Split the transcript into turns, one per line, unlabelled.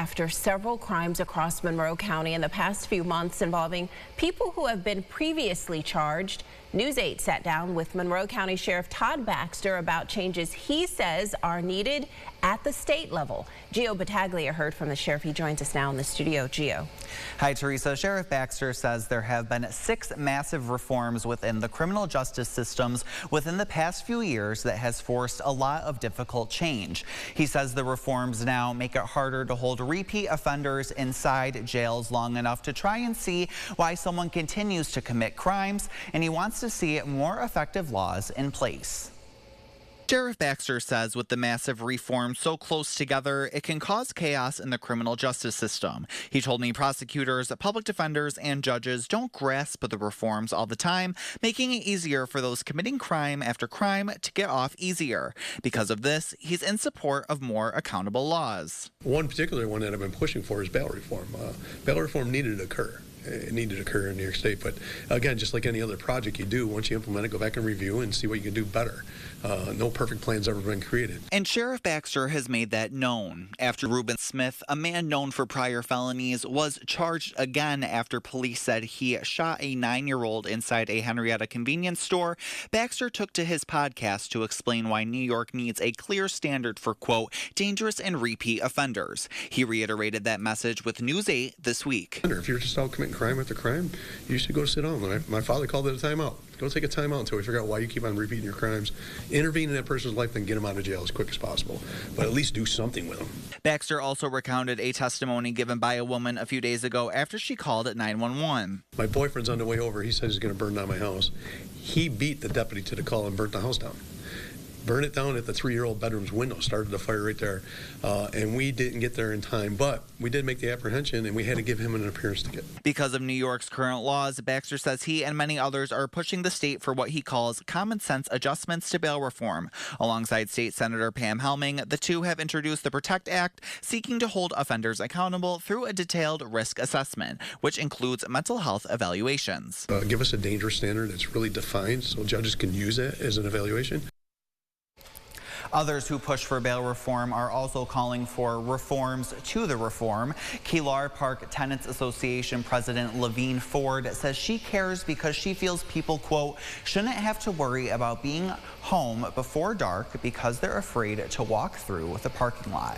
after several crimes across Monroe County in the past few months involving people who have been previously charged. News 8 sat down with Monroe County Sheriff Todd Baxter about changes he says are needed at the state level. Gio Battaglia heard from the sheriff. He joins us now in the studio. Gio.
Hi, Teresa. Sheriff Baxter says there have been 6 massive reforms within the criminal justice systems within the past few years that has forced a lot of difficult change. He says the reforms now make it harder to hold repeat offenders inside jails long enough to try and see why someone continues to commit crimes, and he wants to see more effective laws in place. Sheriff Baxter says with the massive reforms so close together, it can cause chaos in the criminal justice system. He told me prosecutors, public defenders, and judges don't grasp the reforms all the time, making it easier for those committing crime after crime to get off easier. Because of this, he's in support of more accountable laws.
One particular one that I've been pushing for is bail reform. Bail reform needed to occur. It needed to occur in New York State, but again, just like any other project you do, once you implement it, go back and review and see what you can do better. No perfect plan's ever been created.
And Sheriff Baxter has made that known after Reuben Smith, a man known for prior felonies, was charged again after police said he shot a 9-year-old inside a Henrietta convenience store. Baxter took to his podcast to explain why New York needs a clear standard for, quote, dangerous and repeat offenders. He reiterated that message with News 8 this week.
If you're just out committing crime after crime, you should go sit down. My father called it a timeout. Go take a timeout until we figure out why you keep on repeating your crimes. Intervene in that person's life and get them out of jail as quick as possible. But at least do something with them.
Baxter also recounted a testimony given by a woman a few days ago after she called at 911.
My boyfriend's on the way over. He said he's going to burn down my house. He beat the deputy to the call and burnt the house down. Burned it down at the 3-year-old bedroom's window, started the fire right there. And we didn't get there in time, but we did make the apprehension and we had to give him an appearance ticket.
Because of New York's current laws, Baxter says he and many others are pushing the state for what he calls common sense adjustments to bail reform. Alongside State Senator Pam Helming, the two have introduced the PROTECT Act, seeking to hold offenders accountable through a detailed risk assessment, which includes mental health evaluations.
Give us a dangerous standard that's really defined so judges can use it as an evaluation.
Others who push for bail reform are also calling for reforms to the reform. Keelar Park Tenants Association President Levine Ford says she cares because she feels people, quote, shouldn't have to worry about being home before dark because they're afraid to walk through the parking lot.